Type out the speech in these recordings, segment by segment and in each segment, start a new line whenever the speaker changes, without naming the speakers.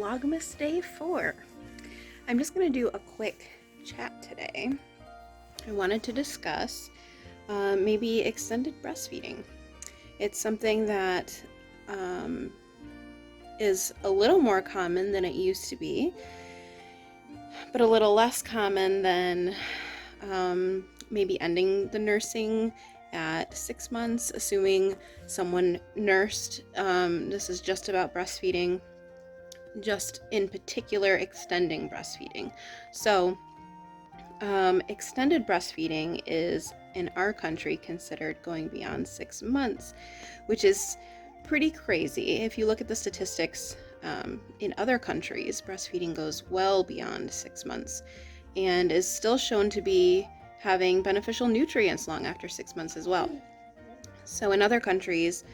Vlogmas Day 4. I'm just going to do a quick chat today. I wanted to discuss maybe extended breastfeeding. It's something that is a little more common than it used to be, but a little less common than maybe ending the nursing at 6 months, assuming someone nursed. This is just about breastfeeding, just in particular extending breastfeeding. So extended breastfeeding is in our country considered going beyond 6 months, which is pretty crazy. If you look at the statistics, in other countries, breastfeeding goes well beyond 6 months and is still shown to be having beneficial nutrients long after 6 months as well. So in other countries,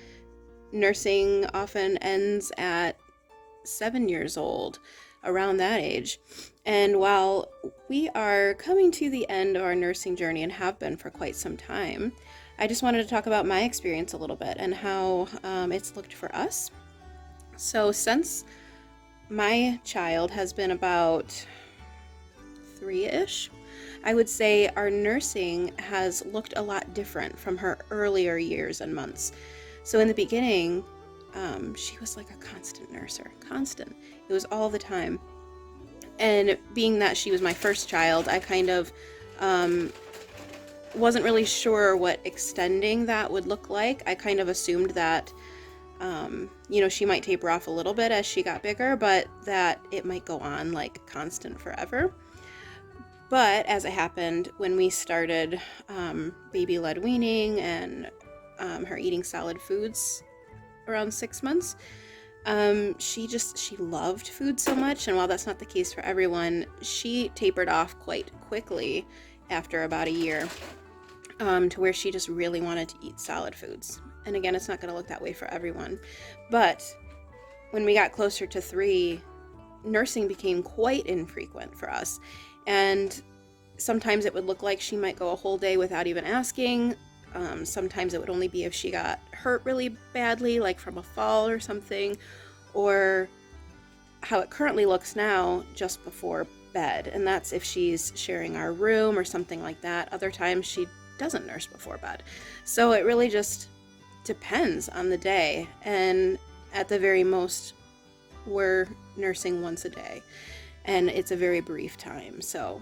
nursing often ends at 7 years old, around that age. And while we are coming to the end of our nursing journey and have been for quite some time, I just wanted to talk about my experience a little bit and how it's looked for us. So since my child has been about 3-ish, I would say our nursing has looked a lot different from her earlier years and months. So in the beginning, she was like a constant nurser, constant. It was all the time. And being that she was my first child, I kind of wasn't really sure what extending that would look like. I kind of assumed that, she might taper off a little bit as she got bigger, but that it might go on like constant forever. But as it happened, when we started baby-led weaning and her eating solid foods around 6 months, she loved food so much. And while that's not the case for everyone, she tapered off quite quickly after about a year, to where she just really wanted to eat solid foods. And again, it's not going to look that way for everyone. But when we got closer to 3, nursing became quite infrequent for us. And sometimes it would look like she might go a whole day without even asking. Sometimes it would only be if she got hurt really badly, like from a fall or something, or how it currently looks now, just before bed. And that's if she's sharing our room or something like that. Other times she doesn't nurse before bed. So it really just depends on the day. And at the very most, we're nursing once a day. And it's a very brief time, so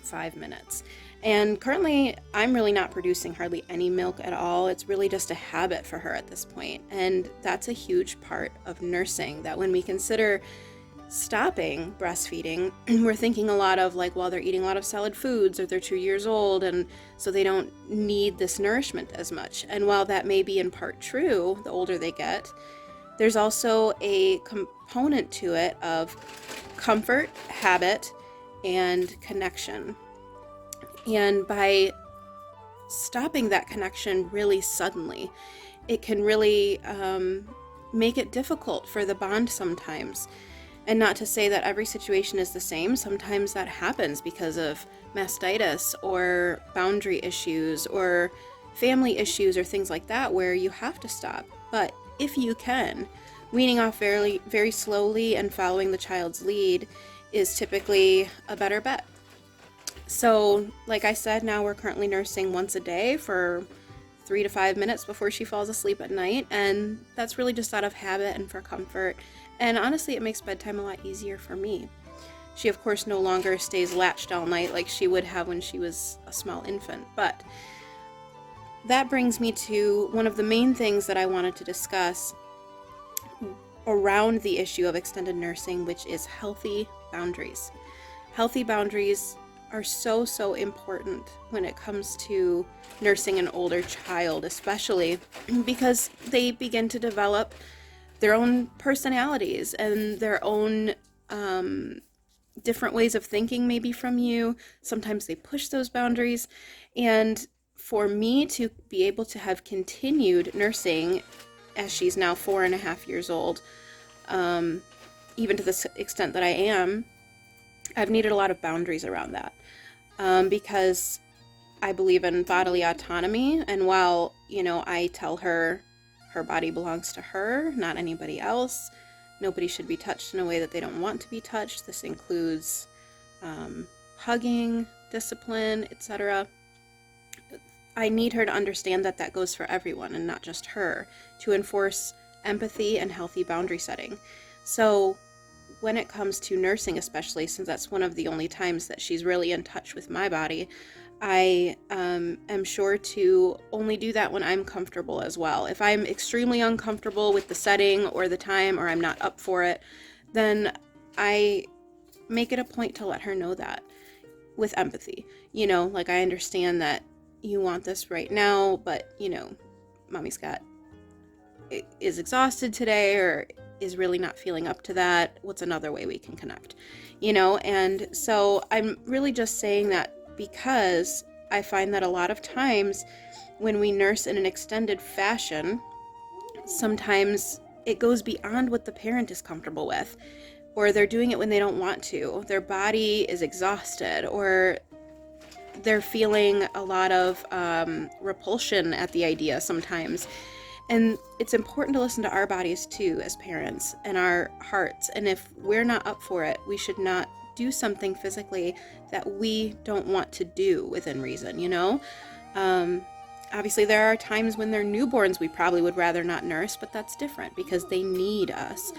5 minutes. And currently, I'm really not producing hardly any milk at all. It's really just a habit for her at this point. And that's a huge part of nursing, that when we consider stopping breastfeeding, we're thinking a lot of like, well, they're eating a lot of solid foods, or they're 2 years old, and so they don't need this nourishment as much. And while that may be in part true, the older they get, there's also a component to it of comfort, habit, and connection. And by stopping that connection really suddenly, it can really make it difficult for the bond sometimes. And not to say that every situation is the same. Sometimes that happens because of mastitis or boundary issues or family issues or things like that, where you have to stop. But if you can, weaning off very, very slowly and following the child's lead is typically a better bet. So, like I said, now we're currently nursing once a day for 3 to 5 minutes before she falls asleep at night, and that's really just out of habit and for comfort. And honestly, it makes bedtime a lot easier for me. She, of course, no longer stays latched all night like she would have when she was a small infant. But that brings me to one of the main things that I wanted to discuss around the issue of extended nursing, which is healthy boundaries. Healthy boundaries are so, so important when it comes to nursing an older child, especially because they begin to develop their own personalities and their own different ways of thinking maybe from you. Sometimes they push those boundaries. And for me to be able to have continued nursing as she's now 4.5 years old, even to the extent that I am, I've needed a lot of boundaries around that, because I believe in bodily autonomy. And while, I tell her her body belongs to her, not anybody else, Nobody should be touched in a way that they don't want to be touched. This includes hugging, discipline, etc. I need her to understand that that goes for everyone and not just her, to enforce empathy and healthy boundary setting. So when it comes to nursing, especially since that's one of the only times that she's really in touch with my body, I am sure to only do that when I'm comfortable as well. If I'm extremely uncomfortable with the setting or the time, or I'm not up for it, then I make it a point to let her know that with empathy. You know, like, I understand that you want this right now, but, you know, mommy's is exhausted today, or is really not feeling up to that. What's another way we can connect? You know, and so I'm really just saying that because I find that a lot of times when we nurse in an extended fashion, sometimes it goes beyond what the parent is comfortable with, or they're doing it when they don't want to. Their body is exhausted, or they're feeling a lot of repulsion at the idea sometimes. And it's important to listen to our bodies too as parents, and our hearts. And if we're not up for it, we should not do something physically that we don't want to do within reason, you know? Obviously, there are times when they're newborns we probably would rather not nurse, but that's different because they need us.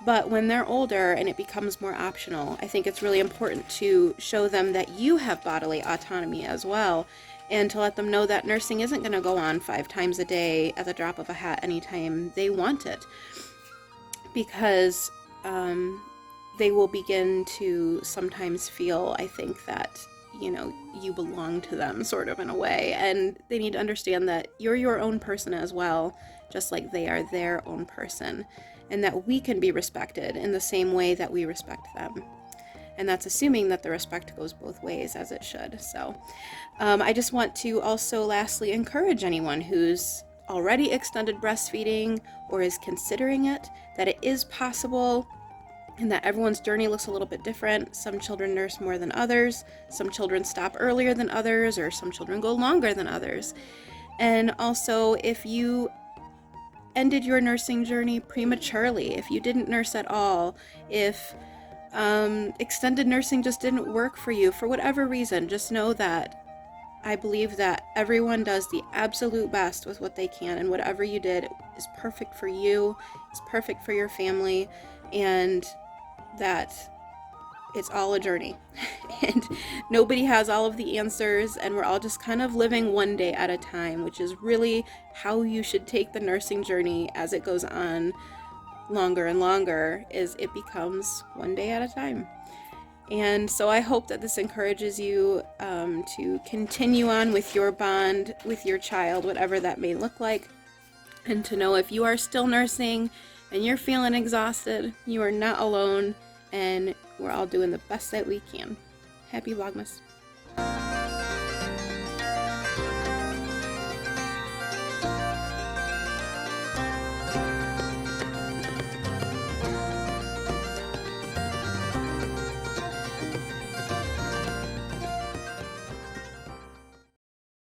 But when they're older and it becomes more optional, I think it's really important to show them that you have bodily autonomy as well, and to let them know that nursing isn't going to go on 5 times a day at the drop of a hat anytime they want it. Because they will begin to sometimes feel, I think, that, you know, you belong to them sort of in a way. And they need to understand that you're your own person as well, just like they are their own person. And that we can be respected in the same way that we respect them. And that's assuming that the respect goes both ways, as it should. So I just want to also lastly encourage anyone who's already extended breastfeeding or is considering it, that it is possible, and that everyone's journey looks a little bit different. Some children nurse more than others, some children stop earlier than others, or some children go longer than others. And also, if you ended your nursing journey prematurely, if you didn't nurse at all, if extended nursing just didn't work for you for whatever reason, just know that I believe that everyone does the absolute best with what they can, and whatever you did is perfect for you, it's perfect for your family, and that it's all a journey. And nobody has all of the answers, and we're all just kind of living one day at a time, which is really how you should take the nursing journey as it goes on longer and longer, is it becomes one day at a time. And so I hope that this encourages you to continue on with your bond with your child, whatever that may look like, and to know if you are still nursing and you're feeling exhausted, you are not alone, and we're all doing the best that we can. Happy Vlogmas.